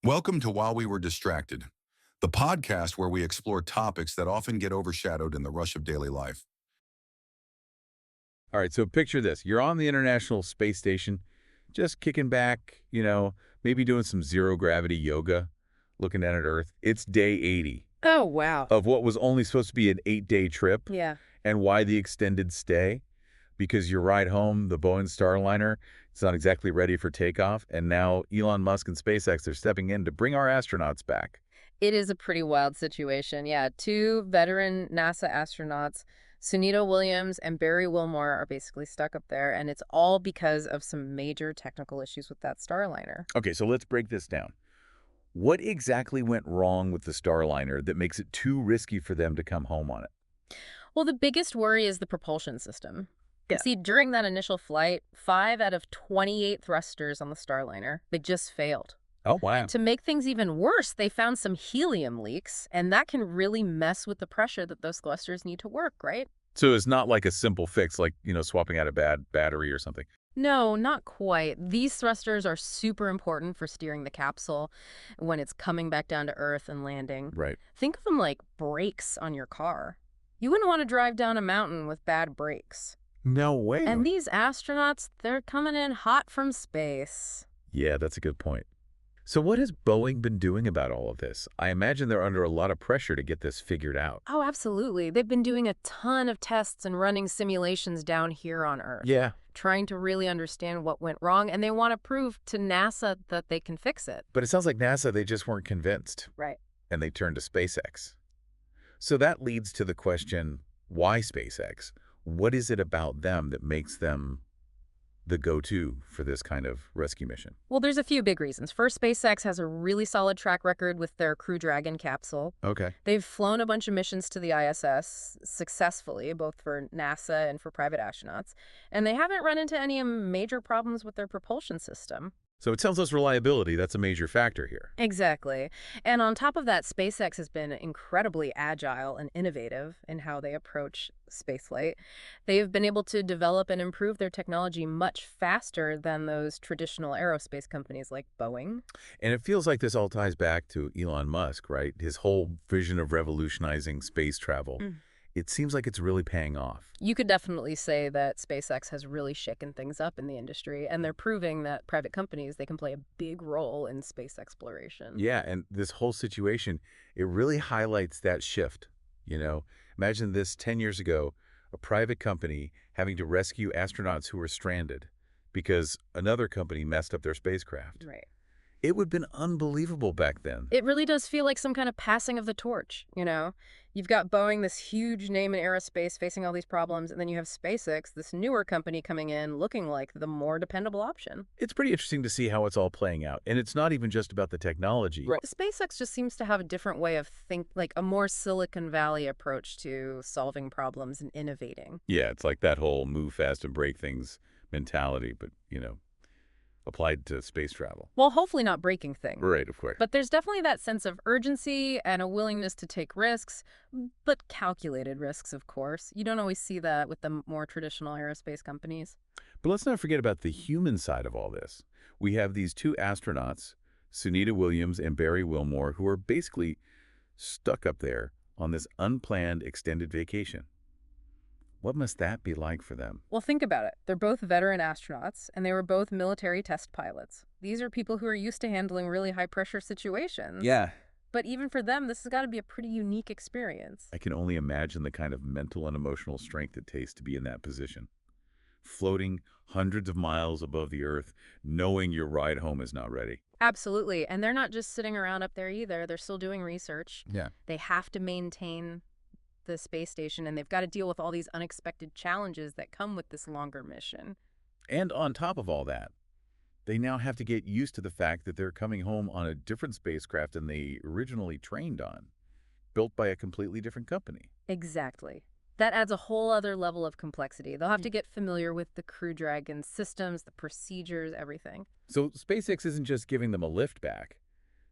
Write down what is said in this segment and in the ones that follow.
Welcome to While We Were Distracted, the podcast where we explore topics that often get overshadowed in the rush of daily life. All right, so picture this. You're on the International Space Station, just kicking back, maybe doing some zero-gravity yoga, looking down at Earth. It's day 80 Oh, wow. of what was only supposed to be an 8-day trip. Yeah. And why the extended stay? Because your ride home, the Boeing Starliner, it's not exactly ready for takeoff, and now Elon Musk and SpaceX are stepping in to bring our astronauts back. It is a pretty wild situation. Yeah, two veteran NASA astronauts, Sunita Williams and Barry Wilmore, are basically stuck up there, and it's all because of some major technical issues with that Starliner. Okay, so let's break this down. What exactly went wrong with the Starliner that makes it too risky for them to come home on it? Well, the biggest worry is the propulsion system. Yeah. See, during that initial flight, 5 out of 28 thrusters on the Starliner, they just failed. Oh, wow. To make things even worse, they found some helium leaks, and that can really mess with the pressure that those thrusters need to work, right? So it's not like a simple fix, like, swapping out a bad battery or something. No, not quite. These thrusters are super important for steering the capsule when it's coming back down to Earth and landing. Right. Think of them like brakes on your car. You wouldn't want to drive down a mountain with bad brakes. No way. And these astronauts, they're coming in hot from space. Yeah, that's a good point. So what has Boeing been doing about all of this? I imagine they're under a lot of pressure to get this figured out. Oh, absolutely. They've been doing a ton of tests and running simulations down here on Earth. Yeah. Trying to really understand what went wrong, and they want to prove to NASA that they can fix it. But it sounds like NASA, they just weren't convinced. Right. And they turned to SpaceX. So that leads to the question, why SpaceX? What is it about them that makes them the go-to for this kind of rescue mission? Well, there's a few big reasons. First, SpaceX has a really solid track record with their Crew Dragon capsule. Okay. They've flown a bunch of missions to the ISS successfully, both for NASA and for private astronauts, and they haven't run into any major problems with their propulsion system. So it sounds like reliability. That's a major factor here. Exactly. And on top of that, SpaceX has been incredibly agile and innovative in how they approach spaceflight. They have been able to develop and improve their technology much faster than those traditional aerospace companies like Boeing. And it feels like this all ties back to Elon Musk, right? His whole vision of revolutionizing space travel. It seems like it's really paying off. You could definitely say that SpaceX has really shaken things up in the industry, and they're proving that private companies, they can play a big role in space exploration. Yeah, and this whole situation, it really highlights that shift. Imagine this 10 years ago, a private company having to rescue astronauts who were stranded because another company messed up their spacecraft. Right. It would have been unbelievable back then. It really does feel like some kind of passing of the torch, You've got Boeing, this huge name in aerospace, facing all these problems, and then you have SpaceX, this newer company coming in, looking like the more dependable option. It's pretty interesting to see how it's all playing out. And it's not even just about the technology. Right. SpaceX just seems to have a different way of like a more Silicon Valley approach to solving problems and innovating. Yeah, it's like that whole move fast and break things mentality, but, applied to space travel. Well, hopefully not breaking things. Right, of course. But there's definitely that sense of urgency and a willingness to take risks, but calculated risks, of course. You don't always see that with the more traditional aerospace companies. But let's not forget about the human side of all this. We have these two astronauts, Sunita Williams and Barry Wilmore, who are basically stuck up there on this unplanned extended vacation. What must that be like for them? Well, think about it. They're both veteran astronauts, and they were both military test pilots. These are people who are used to handling really high-pressure situations. Yeah. But even for them, this has got to be a pretty unique experience. I can only imagine the kind of mental and emotional strength it takes to be in that position. Floating hundreds of miles above the Earth, knowing your ride home is not ready. Absolutely. And they're not just sitting around up there either. They're still doing research. Yeah. They have to maintain the space station, and they've got to deal with all these unexpected challenges that come with this longer mission. And on top of all that, they now have to get used to the fact that they're coming home on a different spacecraft than they originally trained on, built by a completely different company. Exactly. That adds a whole other level of complexity. They'll have to get familiar with the Crew Dragon systems, the procedures, everything. So SpaceX isn't just giving them a lift back.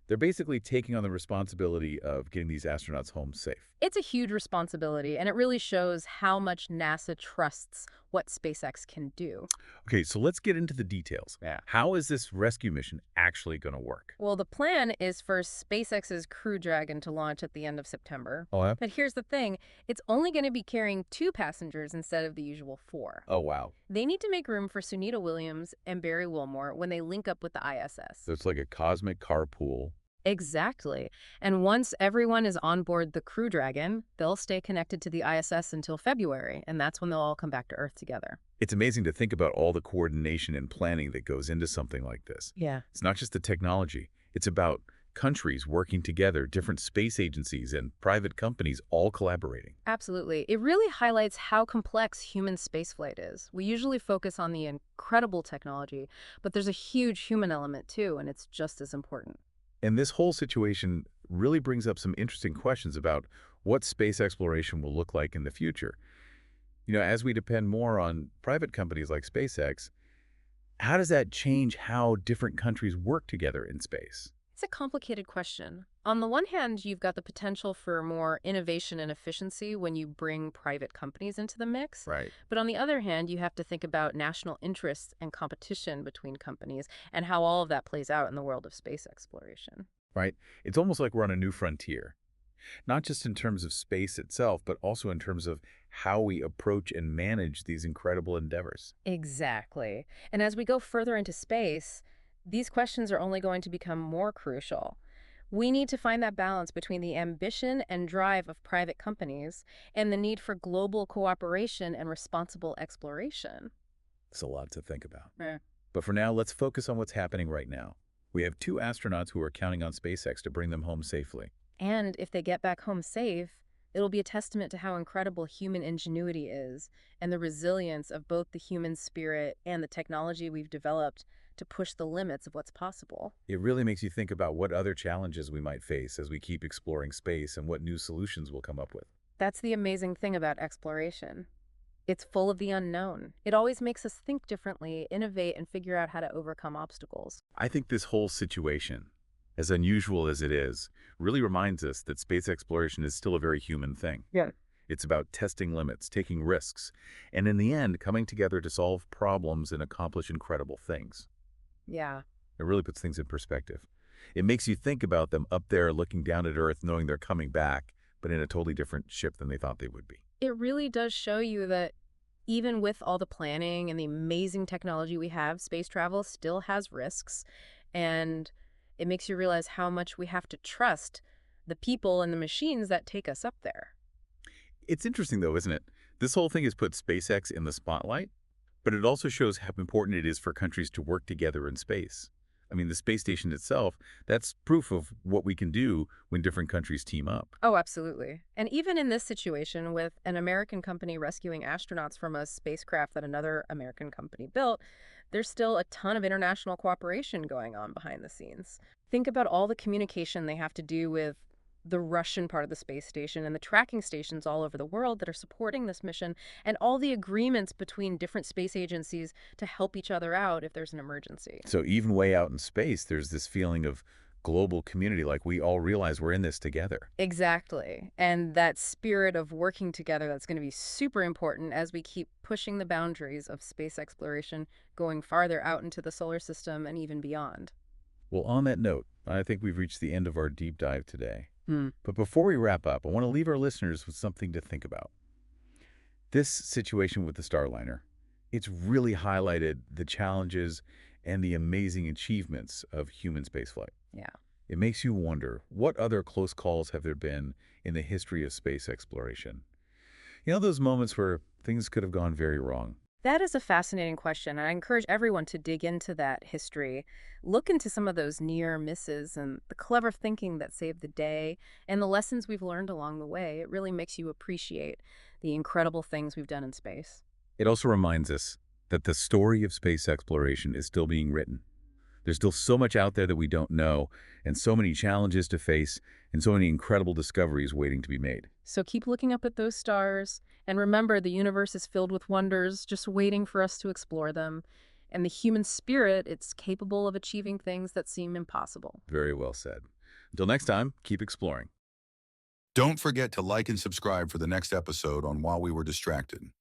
They're basically taking on the responsibility of getting these astronauts home safe. It's a huge responsibility, and it really shows how much NASA trusts what SpaceX can do. Okay, so let's get into the details. Yeah. How is this rescue mission actually going to work? Well, the plan is for SpaceX's Crew Dragon to launch at the end of September. Oh, yeah? But here's the thing, it's only going to be carrying 2 passengers instead of the usual 4. Oh, wow. They need to make room for Sunita Williams and Barry Wilmore when they link up with the ISS. So it's like a cosmic carpool. Exactly. And once everyone is on board the Crew Dragon, they'll stay connected to the ISS until February, and that's when they'll all come back to Earth together. It's amazing to think about all the coordination and planning that goes into something like this. Yeah. It's not just the technology. It's about countries working together, different space agencies and private companies all collaborating. Absolutely. It really highlights how complex human spaceflight is. We usually focus on the incredible technology, but there's a huge human element too, and it's just as important. And this whole situation really brings up some interesting questions about what space exploration will look like in the future. As we depend more on private companies like SpaceX, how does that change how different countries work together in space? It's a complicated question. On the one hand, you've got the potential for more innovation and efficiency when you bring private companies into the mix. Right. But on the other hand, you have to think about national interests and competition between companies and how all of that plays out in the world of space exploration. Right? It's almost like we're on a new frontier, not just in terms of space itself, but also in terms of how we approach and manage these incredible endeavors. Exactly. And as we go further into space, these questions are only going to become more crucial. We need to find that balance between the ambition and drive of private companies and the need for global cooperation and responsible exploration. It's a lot to think about. Yeah. But for now, let's focus on what's happening right now. We have 2 astronauts who are counting on SpaceX to bring them home safely. And if they get back home safe, it'll be a testament to how incredible human ingenuity is and the resilience of both the human spirit and the technology we've developed to push the limits of what's possible. It really makes you think about what other challenges we might face as we keep exploring space and what new solutions we'll come up with. That's the amazing thing about exploration. It's full of the unknown. It always makes us think differently, innovate, and figure out how to overcome obstacles. I think this whole situation, as unusual as it is, really reminds us that space exploration is still a very human thing. Yeah. It's about testing limits, taking risks, and in the end, coming together to solve problems and accomplish incredible things. Yeah. It really puts things in perspective. It makes you think about them up there looking down at Earth, knowing they're coming back, but in a totally different ship than they thought they would be. It really does show you that even with all the planning and the amazing technology we have, space travel still has risks. And it makes you realize how much we have to trust the people and the machines that take us up there. It's interesting, though, isn't it? This whole thing has put SpaceX in the spotlight, but it also shows how important it is for countries to work together in space. I mean, the space station itself, that's proof of what we can do when different countries team up. Oh, absolutely. And even in this situation with an American company rescuing astronauts from a spacecraft that another American company built, there's still a ton of international cooperation going on behind the scenes. Think about all the communication they have to do with the Russian part of the space station and the tracking stations all over the world that are supporting this mission, and all the agreements between different space agencies to help each other out if there's an emergency. So even way out in space, there's this feeling of global community, like we all realize we're in this together. Exactly. And that spirit of working together, that's going to be super important as we keep pushing the boundaries of space exploration, going farther out into the solar system and even beyond. Well, on that note, I think we've reached the end of our deep dive today. Hmm. But before we wrap up, I want to leave our listeners with something to think about. This situation with the Starliner, it's really highlighted the challenges and the amazing achievements of human spaceflight. Yeah. It makes you wonder, what other close calls have there been in the history of space exploration? Those moments where things could have gone very wrong. That is a fascinating question, and I encourage everyone to dig into that history. Look into some of those near misses and the clever thinking that saved the day and the lessons we've learned along the way. It really makes you appreciate the incredible things we've done in space. It also reminds us that the story of space exploration is still being written. There's still so much out there that we don't know, and so many challenges to face, and so many incredible discoveries waiting to be made. So keep looking up at those stars, and remember the universe is filled with wonders just waiting for us to explore them. And the human spirit, it's capable of achieving things that seem impossible. Very well said. Until next time, keep exploring. Don't forget to like and subscribe for the next episode on While We Were Distracted.